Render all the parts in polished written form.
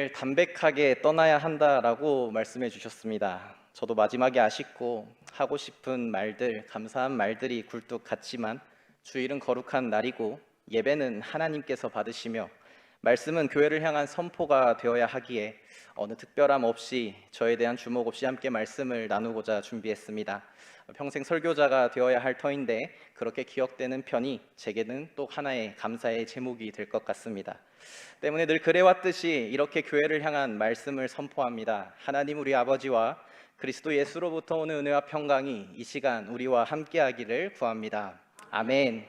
오늘 담백하게 떠나야 한다라고 말씀해 주셨습니다. 저도 마지막에 아쉽고 하고 싶은 말들, 감사한 말들이 굴뚝 같지만 주일은 거룩한 날이고 예배는 하나님께서 받으시며 말씀은 교회를 향한 선포가 되어야 하기에 어느 특별함 없이 저에 대한 주목 없이 함께 말씀을 나누고자 준비했습니다. 평생 설교자가 되어야 할 터인데 그렇게 기억되는 편이 제게는 또 하나의 감사의 제목이 될 것 같습니다. 때문에 늘 그래왔듯이 이렇게 교회를 향한 말씀을 선포합니다. 하나님 우리 아버지와 그리스도 예수로부터 오는 은혜와 평강이 이 시간 우리와 함께하기를 구합니다. 아멘.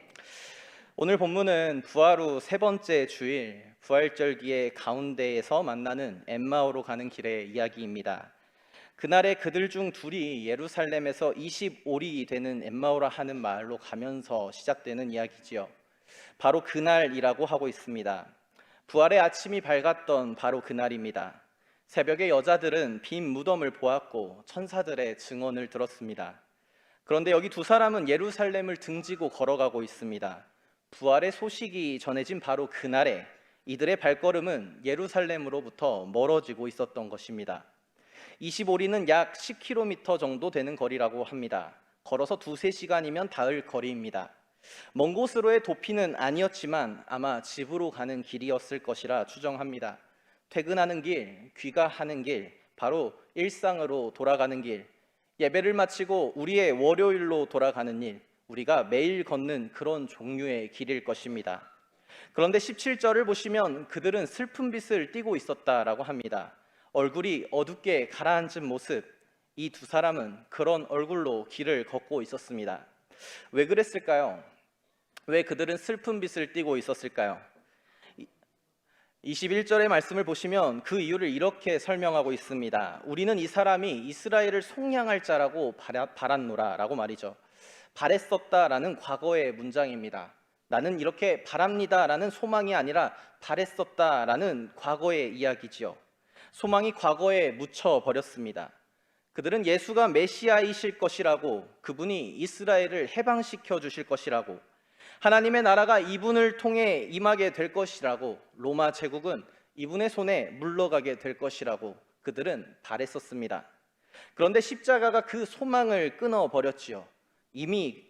오늘 본문은 부활 후 세 번째 주일 부활절기의 가운데에서 만나는 엠마오로 가는 길의 이야기입니다. 그날에 그들 중 둘이 예루살렘에서 25리 되는 엠마오라 하는 마을로 가면서 시작되는 이야기지요. 바로 그날이라고 하고 있습니다. 부활의 아침이 밝았던 바로 그날입니다. 새벽에 여자들은 빈 무덤을 보았고 천사들의 증언을 들었습니다. 그런데 여기 두 사람은 예루살렘을 등지고 걸어가고 있습니다. 부활의 소식이 전해진 바로 그날에 이들의 발걸음은 예루살렘으로부터 멀어지고 있었던 것입니다. 25리는 약 10km 정도 되는 거리라고 합니다. 걸어서 2-3시간이면 닿을 거리입니다. 먼 곳으로의 도피는 아니었지만 아마 집으로 가는 길이었을 것이라 추정합니다. 퇴근하는 길, 귀가하는 길, 바로 일상으로 돌아가는 길, 예배를 마치고 우리의 월요일로 돌아가는 일, 우리가 매일 걷는 그런 종류의 길일 것입니다. 그런데 17절을 보시면 그들은 슬픈 빛을 띠고 있었다라고 합니다. 얼굴이 어둡게 가라앉은 모습, 이 두 사람은 그런 얼굴로 길을 걷고 있었습니다. 왜 그랬을까요? 왜 그들은 슬픈 빛을 띠고 있었을까요? 21절의 말씀을 보시면 그 이유를 이렇게 설명하고 있습니다. 우리는 이 사람이 이스라엘을 속량할 자라고 바랐노라 라고 말이죠. 바랬었다라는 과거의 문장입니다. 나는 이렇게 바랍니다라는 소망이 아니라 바랬었다라는 과거의 이야기지요. 소망이 과거에 묻혀버렸습니다. 그들은 예수가 메시아이실 것이라고, 그분이 이스라엘을 해방시켜 주실 것이라고, 하나님의 나라가 이분을 통해 임하게 될 것이라고, 로마 제국은 이분의 손에 물러가게 될 것이라고 그들은 바랬었습니다. 그런데 십자가가 그 소망을 끊어버렸지요. 이미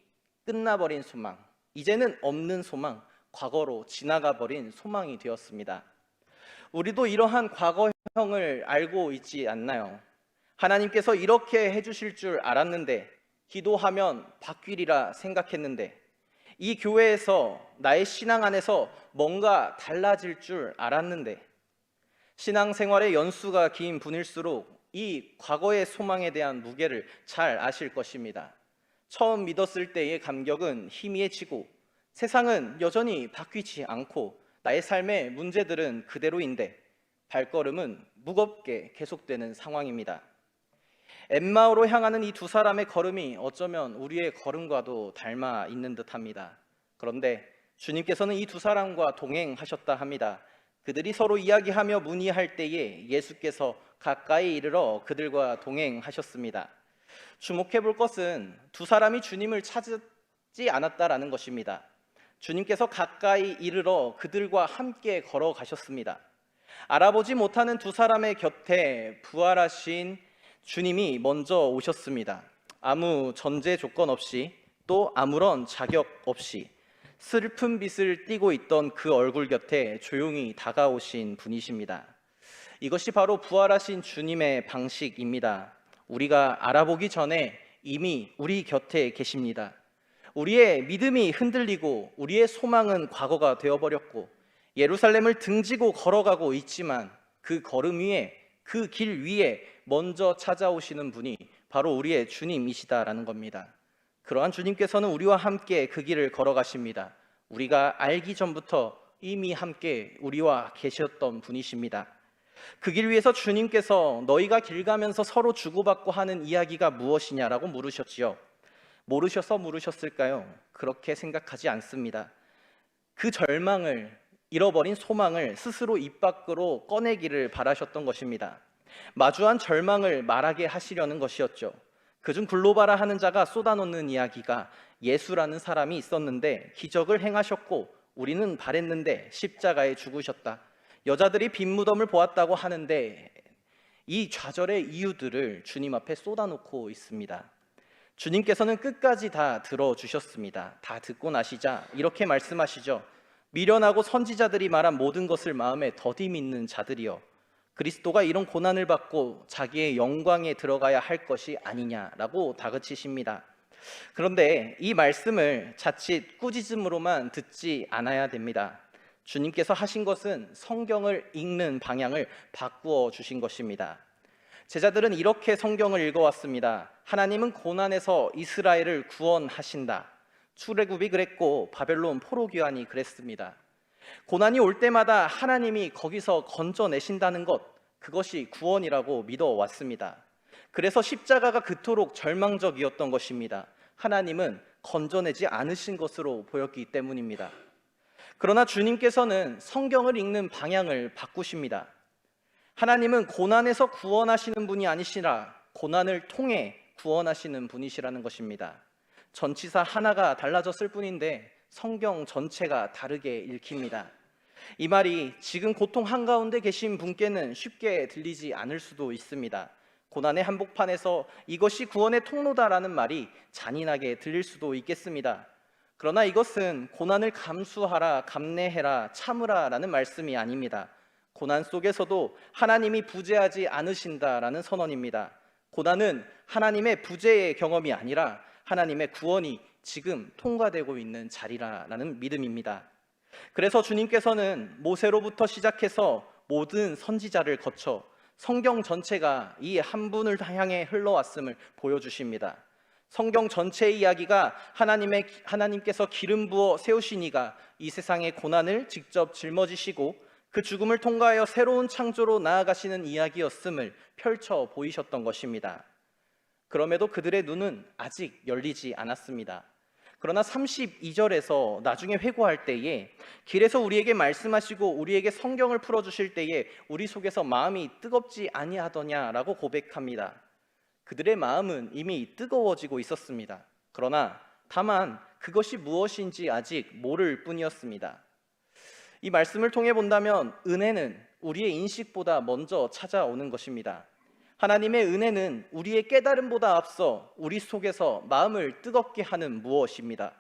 끝나버린 소망, 이제는 없는 소망, 과거로 지나가버린 소망이 되었습니다. 우리도 이러한 과거형을 알고 있지 않나요? 하나님께서 이렇게 해주실 줄 알았는데, 기도하면 바뀌리라 생각했는데, 이 교회에서 나의 신앙 안에서 뭔가 달라질 줄 알았는데, 신앙생활의 연수가 긴 분일수록 이 과거의 소망에 대한 무게를 잘 아실 것입니다. 처음 믿었을 때의 감격은 희미해지고 세상은 여전히 바뀌지 않고 나의 삶의 문제들은 그대로인데 발걸음은 무겁게 계속되는 상황입니다. 엠마오로 향하는 이 두 사람의 걸음이 어쩌면 우리의 걸음과도 닮아 있는 듯합니다. 그런데 주님께서는 이 두 사람과 동행하셨다 합니다. 그들이 서로 이야기하며 문의할 때에 예수께서 가까이 이르러 그들과 동행하셨습니다. 주목해 볼 것은 두 사람이 주님을 찾지 않았다라는 것입니다. 주님께서 가까이 이르러 그들과 함께 걸어가셨습니다. 알아보지 못하는 두 사람의 곁에 부활하신 주님이 먼저 오셨습니다. 아무 전제 조건 없이, 또 아무런 자격 없이 슬픈 빛을 띠고 있던 그 얼굴 곁에 조용히 다가오신 분이십니다. 이것이 바로 부활하신 주님의 방식입니다. 우리가 알아보기 전에 이미 우리 곁에 계십니다. 우리의 믿음이 흔들리고 우리의 소망은 과거가 되어버렸고 예루살렘을 등지고 걸어가고 있지만 그 걸음 위에, 그 길 위에 먼저 찾아오시는 분이 바로 우리의 주님이시다라는 겁니다. 그러한 주님께서는 우리와 함께 그 길을 걸어가십니다. 우리가 알기 전부터 이미 함께 우리와 계셨던 분이십니다. 그 길 위에서 주님께서 너희가 길 가면서 서로 주고받고 하는 이야기가 무엇이냐라고 물으셨지요. 모르셔서 물으셨을까요? 그렇게 생각하지 않습니다. 그 절망을, 잃어버린 소망을 스스로 입 밖으로 꺼내기를 바라셨던 것입니다. 마주한 절망을 말하게 하시려는 것이었죠. 그중 글로바라 하는 자가 쏟아놓는 이야기가 예수라는 사람이 있었는데 기적을 행하셨고 우리는 바랬는데 십자가에 죽으셨다. 여자들이 빈 무덤을 보았다고 하는데 이 좌절의 이유들을 주님 앞에 쏟아놓고 있습니다. 주님께서는 끝까지 다 들어주셨습니다. 다 듣고 나시자 이렇게 말씀하시죠. 미련하고 선지자들이 말한 모든 것을 마음에 더디 믿는 자들이여, 그리스도가 이런 고난을 받고 자기의 영광에 들어가야 할 것이 아니냐라고 다그치십니다. 그런데 이 말씀을 자칫 꾸짖음으로만 듣지 않아야 됩니다. 주님께서 하신 것은 성경을 읽는 방향을 바꾸어 주신 것입니다. 제자들은 이렇게 성경을 읽어왔습니다. 하나님은 고난에서 이스라엘을 구원하신다. 출애굽이 그랬고 바벨론 포로기환이 그랬습니다. 고난이 올 때마다 하나님이 거기서 건져내신다는 것, 그것이 구원이라고 믿어왔습니다. 그래서 십자가가 그토록 절망적이었던 것입니다. 하나님은 건져내지 않으신 것으로 보였기 때문입니다. 그러나 주님께서는 성경을 읽는 방향을 바꾸십니다. 하나님은 고난에서 구원하시는 분이 아니시라 고난을 통해 구원하시는 분이시라는 것입니다. 전치사 하나가 달라졌을 뿐인데 성경 전체가 다르게 읽힙니다. 이 말이 지금 고통 한가운데 계신 분께는 쉽게 들리지 않을 수도 있습니다. 고난의 한복판에서 이것이 구원의 통로다라는 말이 잔인하게 들릴 수도 있겠습니다. 그러나 이것은 고난을 감수하라, 감내해라, 참으라라는 말씀이 아닙니다. 고난 속에서도 하나님이 부재하지 않으신다라는 선언입니다. 고난은 하나님의 부재의 경험이 아니라 하나님의 구원이 지금 통과되고 있는 자리라는 믿음입니다. 그래서 주님께서는 모세로부터 시작해서 모든 선지자를 거쳐 성경 전체가 이 한 분을 향해 흘러왔음을 보여주십니다. 성경 전체의 이야기가 하나님께서 기름 부어 세우신 이가 이 세상의 고난을 직접 짊어지시고 그 죽음을 통과하여 새로운 창조로 나아가시는 이야기였음을 펼쳐 보이셨던 것입니다. 그럼에도 그들의 눈은 아직 열리지 않았습니다. 그러나 32절에서 나중에 회고할 때에 길에서 우리에게 말씀하시고 우리에게 성경을 풀어주실 때에 우리 속에서 마음이 뜨겁지 아니하더냐라고 고백합니다. 그들의 마음은 이미 뜨거워지고 있었습니다. 그러나 다만 그것이 무엇인지 아직 모를 뿐이었습니다. 이 말씀을 통해 본다면 은혜는 우리의 인식보다 먼저 찾아오는 것입니다. 하나님의 은혜는 우리의 깨달음보다 앞서 우리 속에서 마음을 뜨겁게 하는 무엇입니다.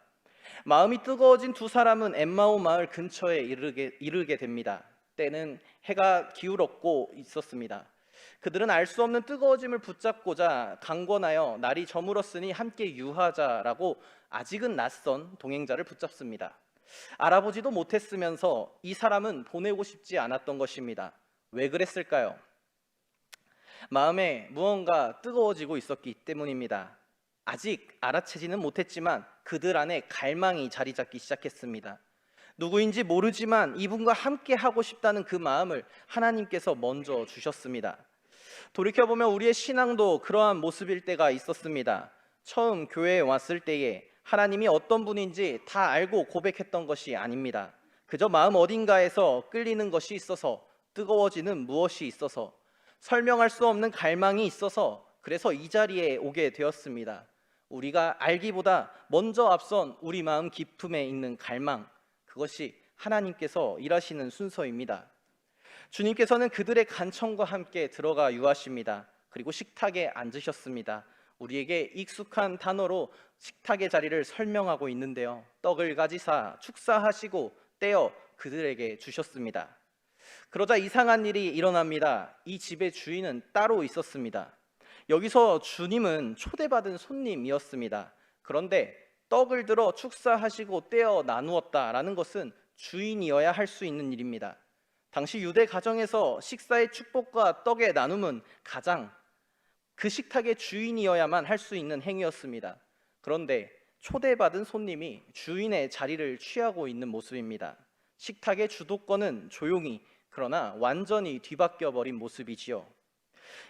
마음이 뜨거워진 두 사람은 엠마오 마을 근처에 이르게 됩니다. 때는 해가 기울었고 있었습니다. 그들은 알 수 없는 뜨거워짐을 붙잡고자 강권하여 날이 저물었으니 함께 유하자라고 아직은 낯선 동행자를 붙잡습니다. 알아보지도 못했으면서 이 사람은 보내고 싶지 않았던 것입니다. 왜 그랬을까요? 마음에 무언가 뜨거워지고 있었기 때문입니다. 아직 알아채지는 못했지만 그들 안에 갈망이 자리 잡기 시작했습니다. 누구인지 모르지만 이분과 함께 하고 싶다는 그 마음을 하나님께서 먼저 주셨습니다. 돌이켜보면 우리의 신앙도 그러한 모습일 때가 있었습니다. 처음 교회에 왔을 때에 하나님이 어떤 분인지 다 알고 고백했던 것이 아닙니다. 그저 마음 어딘가에서 끌리는 것이 있어서, 뜨거워지는 무엇이 있어서, 설명할 수 없는 갈망이 있어서 그래서 이 자리에 오게 되었습니다. 우리가 알기보다 먼저 앞선 우리 마음 깊음에 있는 갈망, 그것이 하나님께서 일하시는 순서입니다. 주님께서는 그들의 간청과 함께 들어가 유하십니다. 그리고 식탁에 앉으셨습니다. 우리에게 익숙한 단어로 식탁의 자리를 설명하고 있는데요. 떡을 가지사 축사하시고 떼어 그들에게 주셨습니다. 그러자 이상한 일이 일어납니다. 이 집의 주인은 따로 있었습니다. 여기서 주님은 초대받은 손님이었습니다. 그런데 떡을 들어 축사하시고 떼어 나누었다라는 것은 주인이어야 할 수 있는 일입니다. 당시 유대 가정에서 식사의 축복과 떡의 나눔은 가장 그 식탁의 주인이어야만 할 수 있는 행위였습니다. 그런데 초대받은 손님이 주인의 자리를 취하고 있는 모습입니다. 식탁의 주도권은 조용히, 그러나 완전히 뒤바뀌어 버린 모습이지요.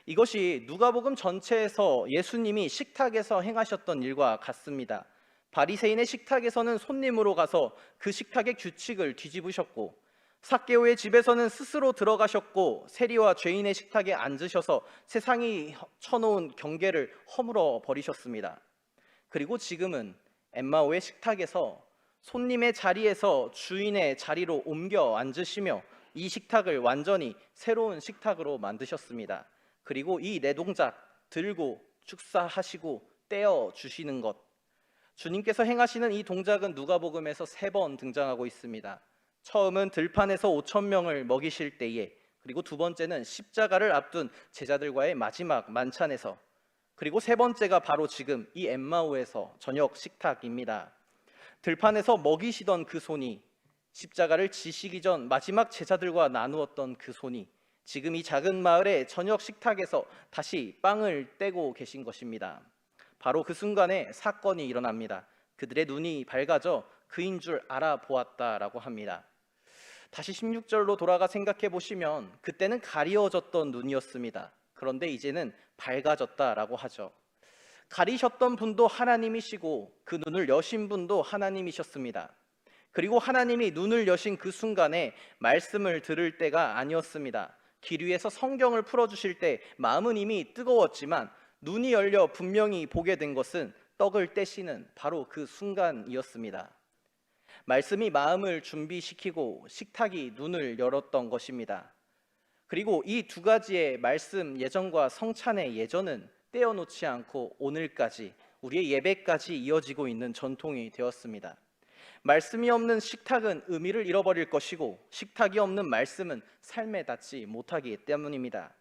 이것이 누가복음 전체에서 예수님이 식탁에서 행하셨던 일과 같습니다. 바리새인의 식탁에서는 손님으로 가서 그 식탁의 규칙을 뒤집으셨고, 삭개오의 집에서는 스스로 들어가셨고 세리와 죄인의 식탁에 앉으셔서 세상이 쳐놓은 경계를 허물어 버리셨습니다. 그리고 지금은 엠마오의 식탁에서 손님의 자리에서 주인의 자리로 옮겨 앉으시며 이 식탁을 완전히 새로운 식탁으로 만드셨습니다. 그리고 이 네 동작, 들고 축사하시고 떼어 주시는 것, 주님께서 행하시는 이 동작은 누가복음에서 3번 등장하고 있습니다. 처음은 들판에서 5천 명을 먹이실 때에, 그리고 두 번째는 십자가를 앞둔 제자들과의 마지막 만찬에서, 그리고 세 번째가 바로 지금 이 엠마오에서 저녁 식탁입니다. 들판에서 먹이시던 그 손이, 십자가를 지시기 전 마지막 제자들과 나누었던 그 손이 지금 이 작은 마을의 저녁 식탁에서 다시 빵을 떼고 계신 것입니다. 바로 그 순간에 사건이 일어납니다. 그들의 눈이 밝아져 그인 줄 알아보았다라고 합니다. 다시 16절로 돌아가 생각해 보시면 그때는 가리워졌던 눈이었습니다. 그런데 이제는 밝아졌다라고 하죠. 가리셨던 분도 하나님이시고 그 눈을 여신 분도 하나님이셨습니다. 그리고 하나님이 눈을 여신 그 순간에 말씀을 들을 때가 아니었습니다. 길 위에서 성경을 풀어주실 때 마음은 이미 뜨거웠지만 눈이 열려 분명히 보게 된 것은 떡을 떼시는 바로 그 순간이었습니다. 말씀이 마음을 준비시키고 식탁이 눈을 열었던 것입니다. 그리고 이 두 가지의 말씀 예전과 성찬의 예전은 떼어놓지 않고 오늘까지 우리의 예배까지 이어지고 있는 전통이 되었습니다. 말씀이 없는 식탁은 의미를 잃어버릴 것이고 식탁이 없는 말씀은 삶에 닿지 못하기 때문입니다.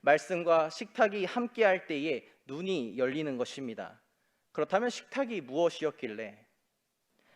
말씀과 식탁이 함께할 때에 눈이 열리는 것입니다. 그렇다면 식탁이 무엇이었길래?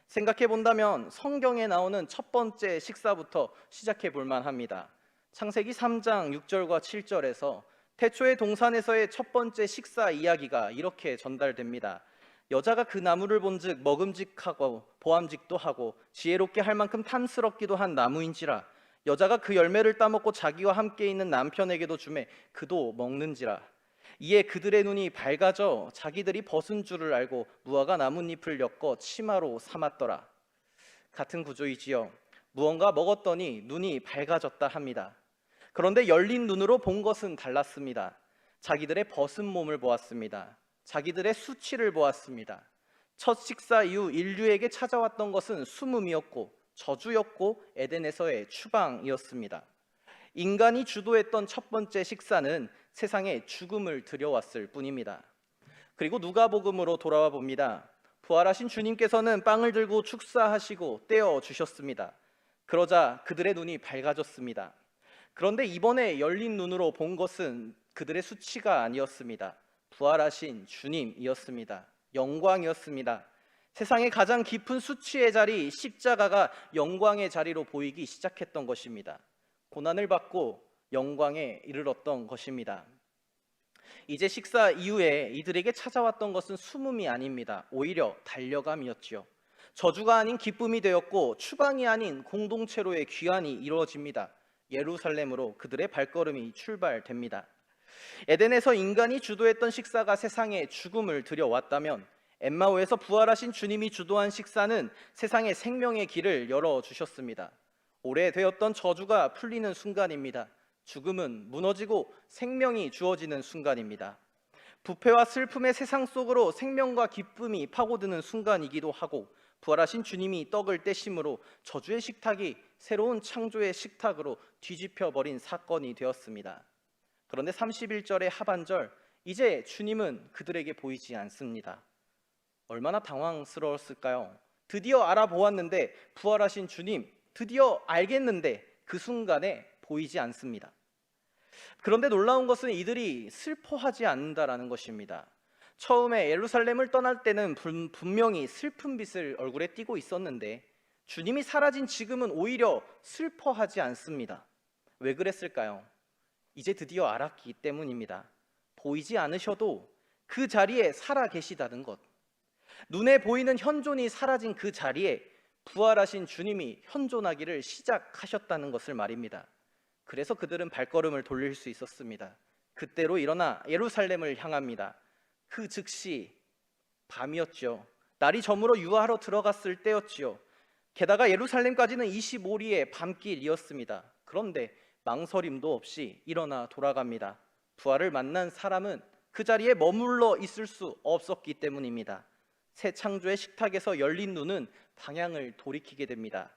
생각해 본다면 성경에 나오는 첫 번째 식사부터 시작해 볼 만합니다. 창세기 3장 6절과 7절에서 태초의 동산에서의 첫 번째 식사 이야기가 이렇게 전달됩니다. 여자가 그 나무를 본즉 먹음직하고 보암직도 하고 지혜롭게 할 만큼 탐스럽기도 한 나무인지라 여자가 그 열매를 따먹고 자기와 함께 있는 남편에게도 주매 그도 먹는지라. 이에 그들의 눈이 밝아져 자기들이 벗은 줄을 알고 무화과 나뭇잎을 엮어 치마로 삼았더라. 같은 구조이지요. 무언가 먹었더니 눈이 밝아졌다 합니다. 그런데 열린 눈으로 본 것은 달랐습니다. 자기들의 벗은 몸을 보았습니다. 자기들의 수치를 보았습니다. 첫 식사 이후 인류에게 찾아왔던 것은 숨음이었고 저주였고 에덴에서의 추방이었습니다. 인간이 주도했던 첫 번째 식사는 세상에 죽음을 들여왔을 뿐입니다. 그리고 누가복음으로 돌아와 봅니다. 부활하신 주님께서는 빵을 들고 축사하시고 떼어 주셨습니다. 그러자 그들의 눈이 밝아졌습니다. 그런데 이번에 열린 눈으로 본 것은 그들의 수치가 아니었습니다. 부활하신 주님이었습니다. 영광이었습니다. 세상의 가장 깊은 수치의 자리, 십자가가 영광의 자리로 보이기 시작했던 것입니다. 고난을 받고 영광에 이르렀던 것입니다. 이제 식사 이후에 이들에게 찾아왔던 것은 숨음이 아닙니다. 오히려 달려감이었지요. 저주가 아닌 기쁨이 되었고 추방이 아닌 공동체로의 귀환이 이루어집니다. 예루살렘으로 그들의 발걸음이 출발됩니다. 에덴에서 인간이 주도했던 식사가 세상에 죽음을 들여왔다면 엠마오에서 부활하신 주님이 주도한 식사는 세상에 생명의 길을 열어주셨습니다. 오래되었던 저주가 풀리는 순간입니다. 죽음은 무너지고 생명이 주어지는 순간입니다. 부패와 슬픔의 세상 속으로 생명과 기쁨이 파고드는 순간이기도 하고 부활하신 주님이 떡을 떼심으로 저주의 식탁이 새로운 창조의 식탁으로 뒤집혀버린 사건이 되었습니다. 그런데 31절의 하반절, 이제 주님은 그들에게 보이지 않습니다. 얼마나 당황스러웠을까요? 드디어 알아보았는데 부활하신 주님, 드디어 알겠는데 그 순간에 보이지 않습니다. 그런데 놀라운 것은 이들이 슬퍼하지 않는다라는 것입니다. 처음에 예루살렘을 떠날 때는 분명히 슬픈 빛을 얼굴에 띠고 있었는데 주님이 사라진 지금은 오히려 슬퍼하지 않습니다. 왜 그랬을까요? 이제 드디어 알았기 때문입니다. 보이지 않으셔도 그 자리에 살아 계시다는 것. 눈에 보이는 현존이 사라진 그 자리에 부활하신 주님이 현존하기를 시작하셨다는 것을 말입니다. 그래서 그들은 발걸음을 돌릴 수 있었습니다. 그때로 일어나 예루살렘을 향합니다. 그 즉시 밤이었죠. 날이 저물어 유하로 들어갔을 때였지요. 게다가 예루살렘까지는 25리의 밤길이었습니다. 그런데 망설임도 없이 일어나 돌아갑니다. 부활을 만난 사람은 그 자리에 머물러 있을 수 없었기 때문입니다. 새 창조의 식탁에서 열린 눈은 방향을 돌이키게 됩니다.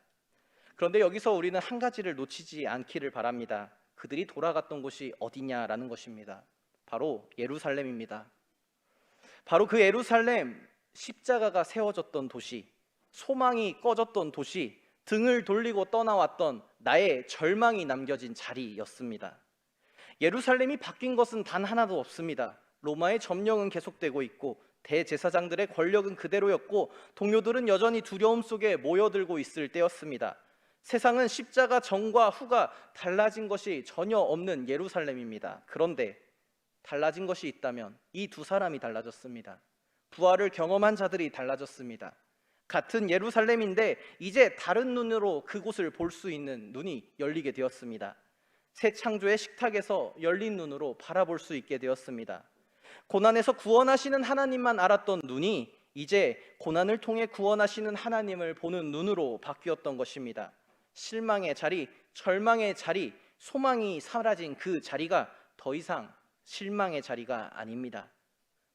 그런데 여기서 우리는 한 가지를 놓치지 않기를 바랍니다. 그들이 돌아갔던 곳이 어디냐라는 것입니다. 바로 예루살렘입니다. 바로 그 예루살렘, 십자가가 세워졌던 도시, 소망이 꺼졌던 도시, 등을 돌리고 떠나왔던 나의 절망이 남겨진 자리였습니다. 예루살렘이 바뀐 것은 단 하나도 없습니다. 로마의 점령은 계속되고 있고 대제사장들의 권력은 그대로였고 동료들은 여전히 두려움 속에 모여들고 있을 때였습니다. 세상은 십자가 전과 후가 달라진 것이 전혀 없는 예루살렘입니다. 그런데 달라진 것이 있다면 이 두 사람이 달라졌습니다. 부활을 경험한 자들이 달라졌습니다. 같은 예루살렘인데 이제 다른 눈으로 그곳을 볼 수 있는 눈이 열리게 되었습니다. 새 창조의 식탁에서 열린 눈으로 바라볼 수 있게 되었습니다. 고난에서 구원하시는 하나님만 알았던 눈이 이제 고난을 통해 구원하시는 하나님을 보는 눈으로 바뀌었던 것입니다. 실망의 자리, 절망의 자리, 소망이 사라진 그 자리가 더 이상 실망의 자리가 아닙니다.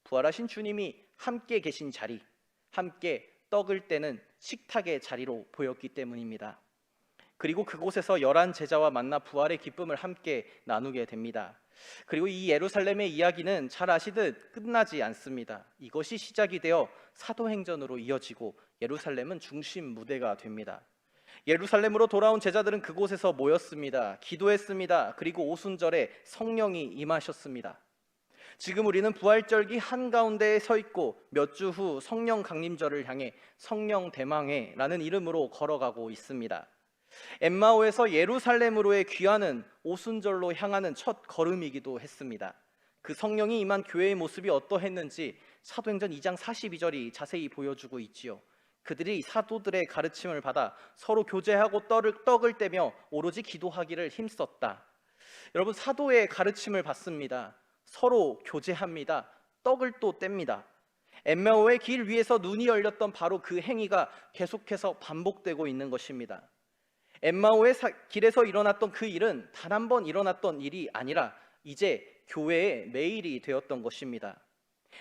부활하신 주님이 함께 계신 자리, 함께 떡을 떼는 식탁의 자리로 보였기 때문입니다. 그리고 그곳에서 11 제자와 만나 부활의 기쁨을 함께 나누게 됩니다. 그리고 이 예루살렘의 이야기는 잘 아시듯 끝나지 않습니다. 이것이 시작이 되어 사도행전으로 이어지고 예루살렘은 중심 무대가 됩니다. 예루살렘으로 돌아온 제자들은 그곳에서 모였습니다. 기도했습니다. 그리고 오순절에 성령이 임하셨습니다. 지금 우리는 부활절기 한가운데에 서 있고 몇 주 후 성령 강림절을 향해 성령 대망회라는 이름으로 걸어가고 있습니다. 엠마오에서 예루살렘으로의 귀환은 오순절로 향하는 첫 걸음이기도 했습니다. 그 성령이 임한 교회의 모습이 어떠했는지 사도행전 2장 42절이 자세히 보여주고 있지요. 그들이 사도들의 가르침을 받아 서로 교제하고 떡을 떼며 오로지 기도하기를 힘썼다. 여러분, 사도의 가르침을 받습니다. 서로 교제합니다. 떡을 또 뗍니다. 엠마오의 길 위에서 눈이 열렸던 바로 그 행위가 계속해서 반복되고 있는 것입니다. 엠마오의 길에서 일어났던 그 일은 단 한 번 일어났던 일이 아니라 이제 교회의 매일이 되었던 것입니다.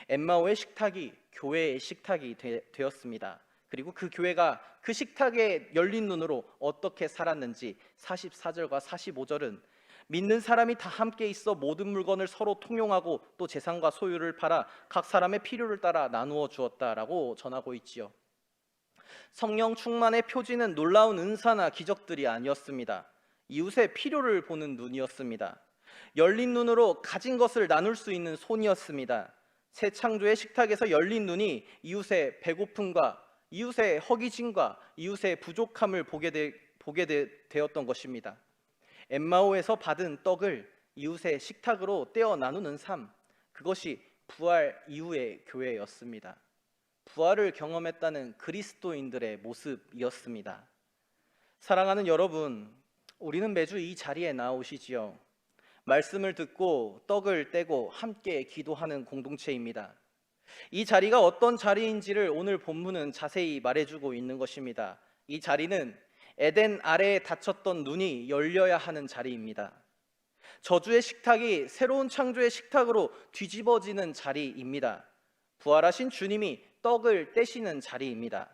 엠마오의 식탁이 교회의 식탁이 되었습니다. 그리고 그 교회가 그 식탁에 열린 눈으로 어떻게 살았는지 44절과 45절은 믿는 사람이 다 함께 있어 모든 물건을 서로 통용하고 또 재산과 소유를 팔아 각 사람의 필요를 따라 나누어 주었다라고 전하고 있지요. 성령 충만의 표지는 놀라운 은사나 기적들이 아니었습니다. 이웃의 필요를 보는 눈이었습니다. 열린 눈으로 가진 것을 나눌 수 있는 손이었습니다. 새 창조의 식탁에서 열린 눈이 이웃의 배고픔과 이웃의 허기짐과 이웃의 부족함을 보게 되었던 것입니다. 엠마오에서 받은 떡을 이웃의 식탁으로 떼어 나누는 삶, 그것이 부활 이후의 교회였습니다. 부활을 경험했다는 그리스도인들의 모습이었습니다. 사랑하는 여러분, 우리는 매주 이 자리에 나오시지요. 말씀을 듣고 떡을 떼고 함께 기도하는 공동체입니다. 이 자리가 어떤 자리인지를 오늘 본문은 자세히 말해주고 있는 것입니다. 이 자리는 에덴 아래에 닫혔던 눈이 열려야 하는 자리입니다. 저주의 식탁이 새로운 창조의 식탁으로 뒤집어지는 자리입니다. 부활하신 주님이 떡을 떼시는 자리입니다.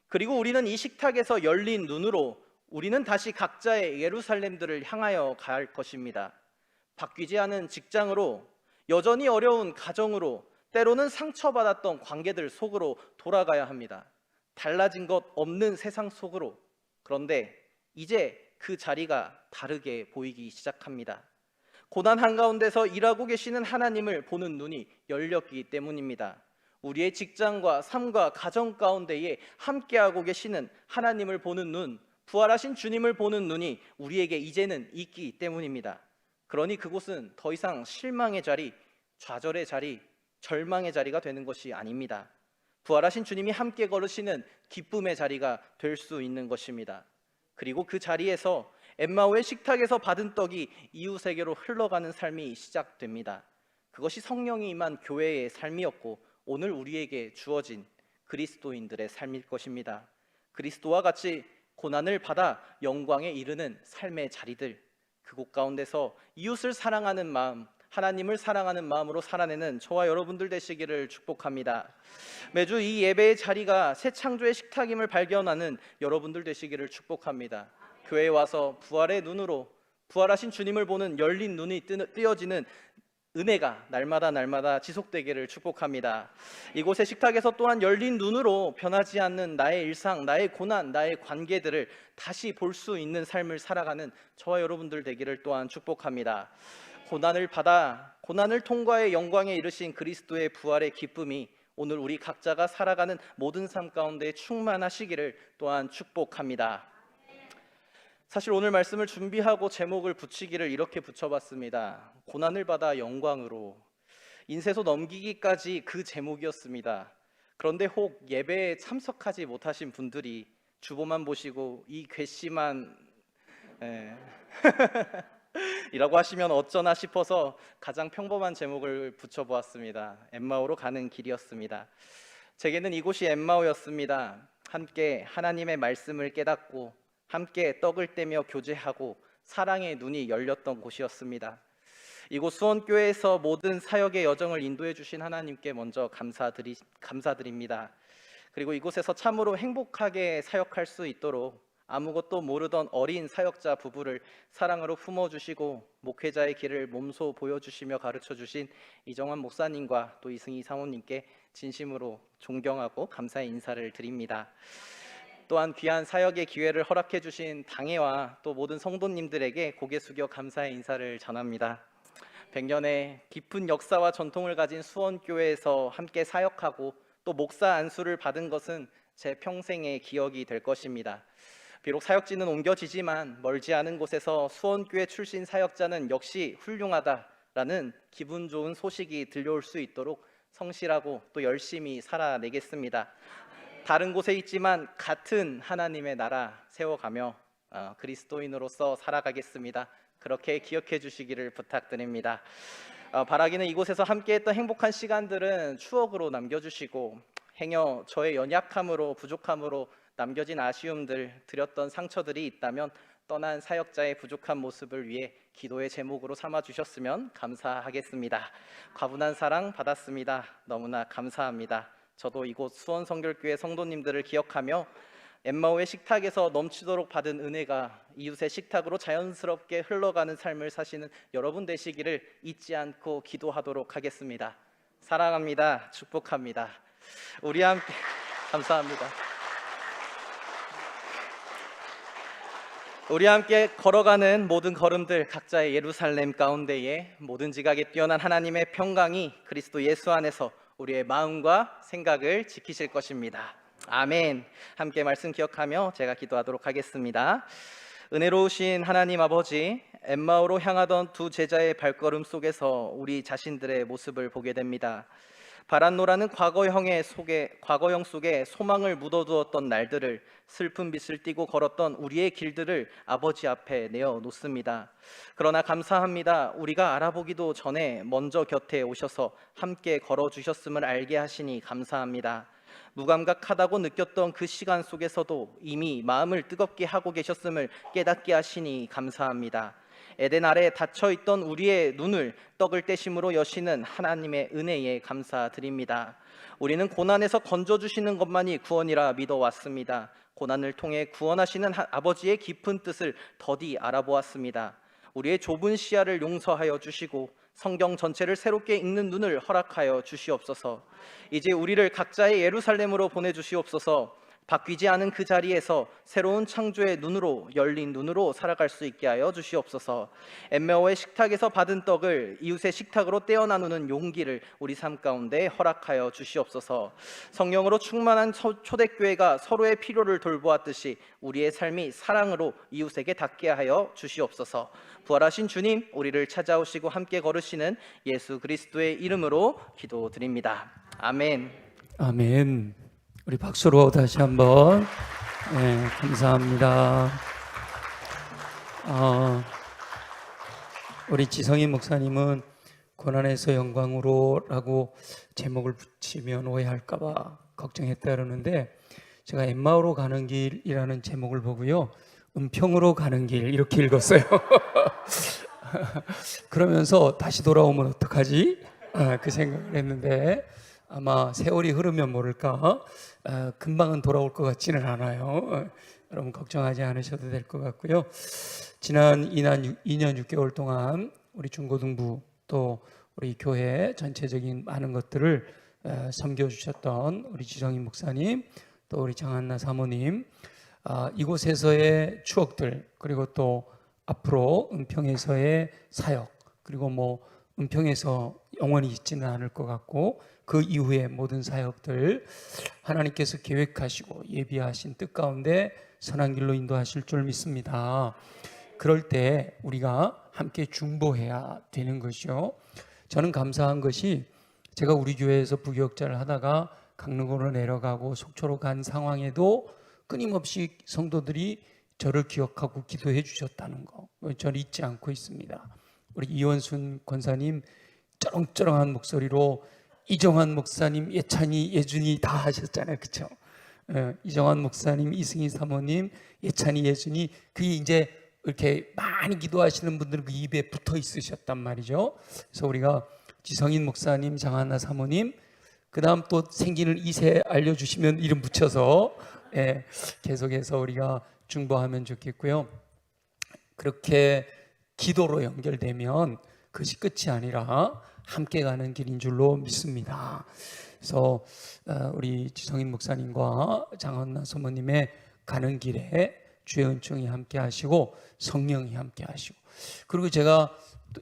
그리고 우리는 이 식탁에서 열린 눈으로 우리는 다시 각자의 예루살렘들을 향하여 갈 것입니다. 바뀌지 않은 직장으로, 여전히 어려운 가정으로, 때로는 상처받았던 관계들 속으로 돌아가야 합니다. 달라진 것 없는 세상 속으로. 그런데 이제 그 자리가 다르게 보이기 시작합니다. 고난 한가운데서 일하고 계시는 하나님을 보는 눈이 열렸기 때문입니다. 우리의 직장과 삶과 가정 가운데에 함께하고 계시는 하나님을 보는 눈, 부활하신 주님을 보는 눈이 우리에게 이제는 있기 때문입니다. 그러니 그곳은 더 이상 실망의 자리, 좌절의 자리, 절망의 자리가 되는 것이 아닙니다. 부활하신 주님이 함께 걸으시는 기쁨의 자리가 될 수 있는 것입니다. 그리고 그 자리에서 엠마오의 식탁에서 받은 떡이 이웃에게로 흘러가는 삶이 시작됩니다. 그것이 성령이 임한 교회의 삶이었고 오늘 우리에게 주어진 그리스도인들의 삶일 것입니다. 그리스도와 같이 고난을 받아 영광에 이르는 삶의 자리들, 그곳 가운데서 이웃을 사랑하는 마음, 하나님을 사랑하는 마음으로 살아내는 저와 여러분들 되시기를 축복합니다. 매주 이 예배의 자리가 새 창조의 식탁임을 발견하는 여러분들 되시기를 축복합니다. 교회에 와서 부활의 눈으로 부활하신 주님을 보는 열린 눈이 뜨어지는 은혜가 날마다 지속되기를 축복합니다. 이곳의 식탁에서 또한 열린 눈으로 변하지 않는 나의 일상, 나의 고난, 나의 관계들을 다시 볼 수 있는 삶을 살아가는 저와 여러분들 되기를 또한 축복합니다. 고난을 받아 고난을 통과해 영광에 이르신 그리스도의 부활의 기쁨이 오늘 우리 각자가 살아가는 모든 삶 가운데 충만하시기를 또한 축복합니다. 사실 오늘 말씀을 준비하고 제목을 붙이기를 이렇게 붙여봤습니다. 고난을 받아 영광으로. 인쇄소 넘기기까지 그 제목이었습니다. 그런데 혹 예배에 참석하지 못하신 분들이 주보만 보시고 이 괘씸한 이라고 하시면 어쩌나 싶어서 가장 평범한 제목을 붙여보았습니다. 엠마오로 가는 길이었습니다. 제게는 이곳이 엠마오였습니다. 함께 하나님의 말씀을 깨닫고 함께 떡을 떼며 교제하고 사랑의 눈이 열렸던 곳이었습니다. 이곳 수원교회에서 모든 사역의 여정을 인도해 주신 하나님께 먼저 감사드립니다. 그리고 이곳에서 참으로 행복하게 사역할 수 있도록 아무것도 모르던 어린 사역자 부부를 사랑으로 품어주시고 목회자의 길을 몸소 보여주시며 가르쳐주신 이정환 목사님과 또 이승희 사모님께 진심으로 존경하고 감사의 인사를 드립니다. 또한 귀한 사역의 기회를 허락해 주신 당회와 또 모든 성도님들에게 고개 숙여 감사의 인사를 전합니다. 100년의 깊은 역사와 전통을 가진 수원교회에서 함께 사역하고 또 목사 안수를 받은 것은 제 평생의 기억이 될 것입니다. 비록 사역지는 옮겨지지만 멀지 않은 곳에서 수원교회 출신 사역자는 역시 훌륭하다라는 기분 좋은 소식이 들려올 수 있도록 성실하고 또 열심히 살아내겠습니다. 다른 곳에 있지만 같은 하나님의 나라 세워가며 그리스도인으로서 살아가겠습니다. 그렇게 기억해 주시기를 부탁드립니다. 바라기는 이곳에서 함께했던 행복한 시간들은 추억으로 남겨주시고 행여 저의 연약함으로 부족함으로 남겨진 아쉬움들, 드렸던 상처들이 있다면 떠난 사역자의 부족한 모습을 위해 기도의 제목으로 삼아주셨으면 감사하겠습니다. 과분한 사랑 받았습니다. 너무나 감사합니다. 저도 이곳 수원성결교회 성도님들을 기억하며 엠마오의 식탁에서 넘치도록 받은 은혜가 이웃의 식탁으로 자연스럽게 흘러가는 삶을 사시는 여러분 되시기를 잊지 않고 기도하도록 하겠습니다. 사랑합니다. 축복합니다. 우리 함께 감사합니다. 우리 함께 걸어가는 모든 걸음들 각자의 예루살렘 가운데에 모든 지각에 뛰어난 하나님의 평강이 그리스도 예수 안에서 우리의 마음과 생각을 지키실 것입니다. 아멘. 함께 말씀 기억하며 제가 기도하도록 하겠습니다. 은혜로우신 하나님 아버지, 엠마오로 향하던 두 제자의 발걸음 속에서 우리 자신들의 모습을 보게 됩니다. 바란노라는 과거형 속에 소망을 묻어두었던 날들을 슬픈 빛을 띠고 걸었던 우리의 길들을 아버지 앞에 내어놓습니다. 그러나 감사합니다. 우리가 알아보기도 전에 먼저 곁에 오셔서 함께 걸어주셨음을 알게 하시니 감사합니다. 무감각하다고 느꼈던 그 시간 속에서도 이미 마음을 뜨겁게 하고 계셨음을 깨닫게 하시니 감사합니다. 에덴 아래 닫혀있던 우리의 눈을 떡을 떼심으로 여시는 하나님의 은혜에 감사드립니다. 우리는 고난에서 건져주시는 것만이 구원이라 믿어왔습니다. 고난을 통해 구원하시는 아버지의 깊은 뜻을 더디 알아보았습니다. 우리의 좁은 시야를 용서하여 주시고 성경 전체를 새롭게 읽는 눈을 허락하여 주시옵소서. 이제 우리를 각자의 예루살렘으로 보내주시옵소서. 바뀌지 않은 그 자리에서 새로운 창조의 눈으로 열린 눈으로 살아갈 수 있게 하여 주시옵소서. 엠마오의 식탁에서 받은 떡을 이웃의 식탁으로 떼어 나누는 용기를 우리 삶 가운데 허락하여 주시옵소서. 성령으로 충만한 초대교회가 서로의 필요를 돌보았듯이 우리의 삶이 사랑으로 이웃에게 닿게 하여 주시옵소서. 부활하신 주님, 우리를 찾아오시고 함께 걸으시는 예수 그리스도의 이름으로 기도드립니다. 아멘. 아멘. 우리 박수로 다시 한번 감사합니다. 우리 지성희 목사님은 고난에서 영광으로라고 제목을 붙이면 오해할까봐 걱정했다 그러는데 제가 엠마오로 가는 길이라는 제목을 보고요, 은평으로 가는 길 이렇게 읽었어요. 그러면서 다시 돌아오면 어떡하지? 그 생각을 했는데 아마 세월이 흐르면 모를까 금방은 돌아올 것 같지는 않아요. 여러분 걱정하지 않으셔도 될 것 같고요. 지난 2년 6개월 동안 우리 중고등부 또 우리 교회 전체적인 많은 것들을 섬겨주셨던 우리 지성인 목사님 또 우리 장한나 사모님, 이곳에서의 추억들, 그리고 또 앞으로 은평에서의 사역, 그리고 뭐 은평에서 영원히 있지는 않을 것 같고 그 이후의 모든 사역들 하나님께서 계획하시고 예비하신 뜻 가운데 선한 길로 인도하실 줄 믿습니다. 그럴 때 우리가 함께 중보해야 되는 것이요. 저는 감사한 것이 제가 우리 교회에서 부교육자를 하다가 강릉으로 내려가고 속초로 간 상황에도 끊임없이 성도들이 저를 기억하고 기도해 주셨다는 거, 저는 잊지 않고 있습니다. 우리 이원순 권사님 쩌렁쩌렁한 목소리로 이정환 목사님, 예찬이, 예준이 다 하셨잖아요, 그렇죠? 이정환 목사님, 이승희 사모님, 예찬이, 예준이, 그게 이제 이렇게 많이 기도하시는 분들은 그 입에 붙어 있으셨단 말이죠. 그래서 우리가 지성인 목사님, 장한나 사모님, 그 다음 또 생기는 2세 알려주시면 이름 붙여서 계속해서 우리가 중보하면 좋겠고요. 그렇게 기도로 연결되면 그것이 끝이 아니라 함께 가는 길인 줄로 믿습니다. 그래서 우리 지성인 목사님과 장한나 사모님의 가는 길에 주의 은총이 함께 하시고 성령이 함께 하시고, 그리고 제가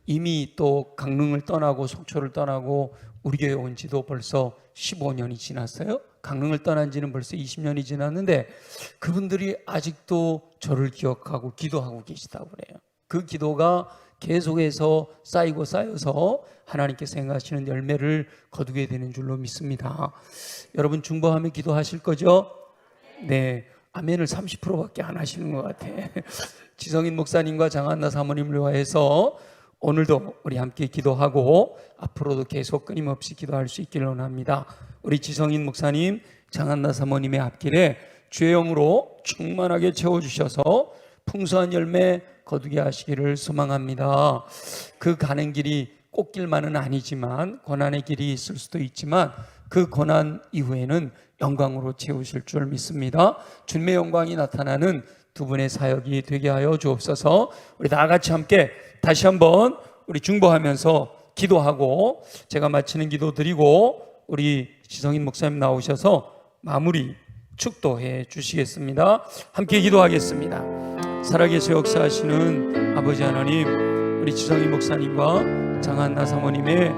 이미 또 강릉을 떠나고 속초를 떠나고 우리 교회 온 지도 벌써 15년이 지났어요. 강릉을 떠난 지는 벌써 20년이 지났는데 그분들이 아직도 저를 기억하고 기도하고 계시다고 그래요. 그 기도가 계속해서 쌓이고 쌓여서 하나님께서 행하시는 열매를 거두게 되는 줄로 믿습니다. 여러분 중보하며 기도하실 거죠? 네, 아멘을 30%밖에 안 하시는 것 같아. 지성인 목사님과 장한나 사모님을 위해서 오늘도 우리 함께 기도하고 앞으로도 계속 끊임없이 기도할 수 있기를 원합니다. 우리 지성인 목사님, 장한나 사모님의 앞길에 주의 영으로 충만하게 채워주셔서 풍성한 열매 거두게 하시기를 소망합니다. 그 가는 길이 꽃길만은 아니지만 고난의 길이 있을 수도 있지만 그 고난 이후에는 영광으로 채우실 줄 믿습니다. 주님의 영광이 나타나는 두 분의 사역이 되게 하여 주옵소서. 우리 다 같이 함께 다시 한번 우리 중보하면서 기도하고 제가 마치는 기도 드리고 우리 지성인 목사님 나오셔서 마무리 축도해 주시겠습니다. 함께 기도하겠습니다. 살아계셔 역사하시는 아버지 하나님, 우리 지성인 목사님과 장한나 사모님의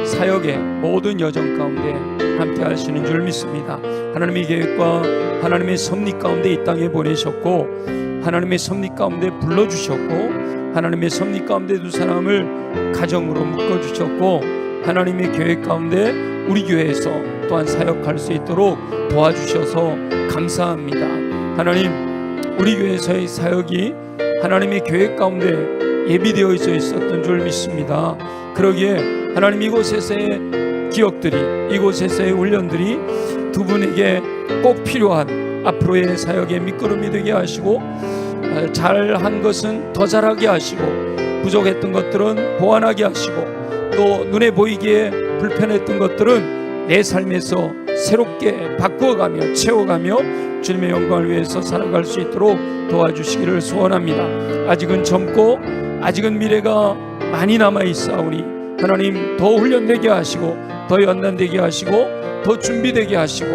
사역의 모든 여정 가운데 함께 하시는 줄 믿습니다. 하나님의 계획과 하나님의 섭리 가운데 이 땅에 보내셨고 하나님의 섭리 가운데 불러주셨고 하나님의 섭리 가운데 두 사람을 가정으로 묶어주셨고 하나님의 계획 가운데 우리 교회에서 또한 사역할 수 있도록 도와주셔서 감사합니다. 하나님, 우리 교회에서의 사역이 하나님의 계획 가운데 예비되어 있었던 줄 믿습니다. 그러기에 하나님 이곳에서의 기억들이, 이곳에서의 훈련들이 두 분에게 꼭 필요한 앞으로의 사역의 밑거름이 되게 하시고 잘한 것은 더 잘하게 하시고 부족했던 것들은 보완하게 하시고 또 눈에 보이기에 불편했던 것들은 내 삶에서 새롭게 바꾸어가며 채워가며 주님의 영광을 위해서 살아갈 수 있도록 도와주시기를 소원합니다. 아직은 젊고 아직은 미래가 많이 남아있사오니 하나님 더 훈련되게 하시고 더 연단되게 하시고 더 준비되게 하시고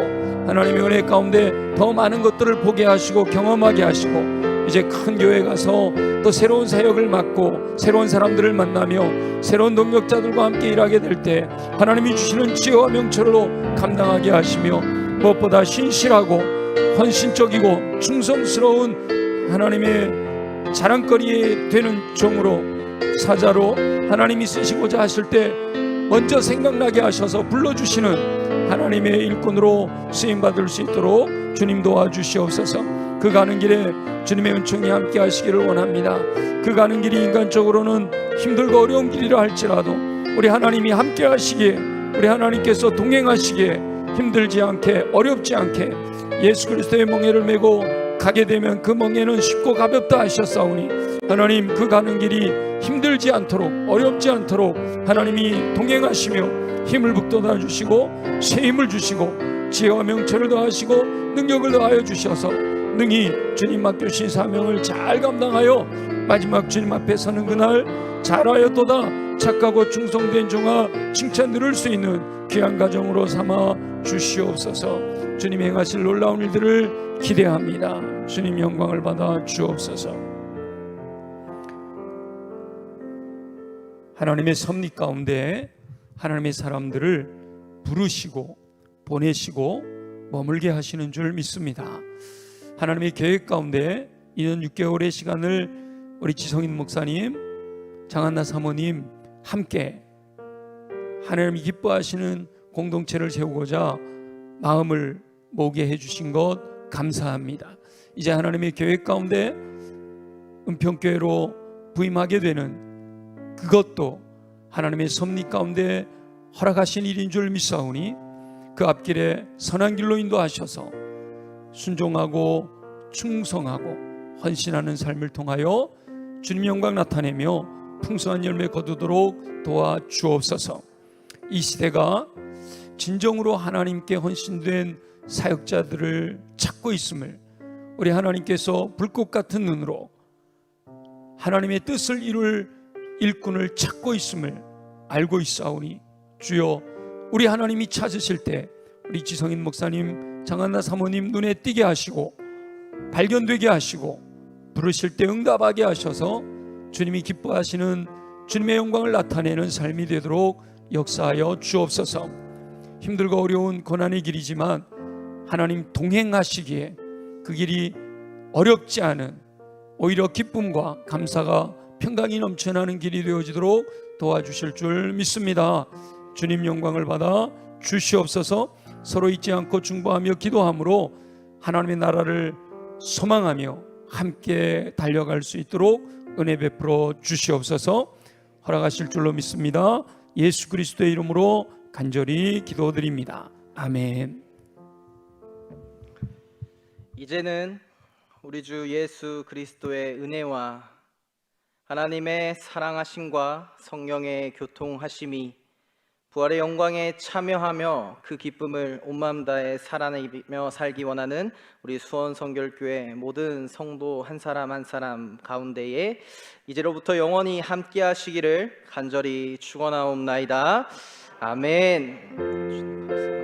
하나님의 은혜 가운데 더 많은 것들을 보게 하시고 경험하게 하시고 이제 큰 교회 가서 또 새로운 사역을 맡고 새로운 사람들을 만나며 새로운 동역자들과 함께 일하게 될 때 하나님이 주시는 지혜와 명철로 감당하게 하시며 무엇보다 신실하고 헌신적이고 충성스러운 하나님의 자랑거리에 되는 종으로 사자로 하나님이 쓰시고자 하실 때 먼저 생각나게 하셔서 불러주시는 하나님의 일꾼으로 쓰임받을 수 있도록 주님 도와주시옵소서. 그 가는 길에 주님의 은총이 함께 하시기를 원합니다. 그 가는 길이 인간적으로는 힘들고 어려운 길이라 할지라도 우리 하나님이 함께 하시기에 우리 하나님께서 동행하시기에 힘들지 않게 어렵지 않게 예수 그리스도의 멍에를 메고 가게 되면 그 멍에는 쉽고 가볍다 하셨사오니 하나님 그 가는 길이 힘들지 않도록 어렵지 않도록 하나님이 동행하시며 힘을 북돋아 주시고 새 힘을 주시고 지혜와 명철을 더하시고 능력을 더하여 주셔서 능히 주님 맡겨주신 사명을 잘 감당하여 마지막 주님 앞에 서는 그날 잘하였도다 착하고 충성된 종아 칭찬 들을 수 있는 귀한 가정으로 삼아 주시옵소서. 주님 행하실 놀라운 일들을 기대합니다. 주님 영광을 받아 주옵소서. 하나님의 섭리 가운데 하나님의 사람들을 부르시고 보내시고 머물게 하시는 줄 믿습니다. 하나님의 계획 가운데 2년 6개월의 시간을 우리 지성인 목사님, 장한나 사모님 함께 하나님이 기뻐하시는 공동체를 세우고자 마음을 모게 해주신 것 감사합니다. 이제 하나님의 계획 가운데 은평교회로 부임하게 되는 그것도 하나님의 섭리 가운데 허락하신 일인 줄 믿사오니 그 앞길에 선한 길로 인도하셔서 순종하고 충성하고 헌신하는 삶을 통하여 주님 영광 나타내며 풍성한 열매 거두도록 도와주옵소서. 이 시대가 진정으로 하나님께 헌신된 사역자들을 찾고 있음을 우리 하나님께서 불꽃 같은 눈으로 하나님의 뜻을 이룰 일꾼을 찾고 있음을 알고 있사오니 주여 우리 하나님이 찾으실 때 우리 지성인 목사님, 장한나 사모님 눈에 띄게 하시고 발견되게 하시고 부르실 때 응답하게 하셔서 주님이 기뻐하시는 주님의 영광을 나타내는 삶이 되도록 역사하여 주옵소서. 힘들고 어려운 고난의 길이지만 하나님 동행하시기에 그 길이 어렵지 않은 오히려 기쁨과 감사가 평강이 넘쳐나는 길이 되어지도록 도와주실 줄 믿습니다. 주님 영광을 받아 주시옵소서. 서로 잊지 않고 중보하며 기도함으로 하나님의 나라를 소망하며 함께 달려갈 수 있도록 은혜 베풀어 주시옵소서. 허락하실 줄로 믿습니다. 예수 그리스도의 이름으로 간절히 기도드립니다. 아멘. 이제는 우리 주 예수 그리스도의 은혜와 하나님의 사랑하심과 성령의 교통하심이 부활의 영광에 참여하며 그 기쁨을 온 마음 다해 살아내며 살기 원하는 우리 수원성결교회 모든 성도 한 사람 한 사람 가운데에 이제로부터 영원히 함께 하시기를 간절히 축원하옵나이다. 아멘.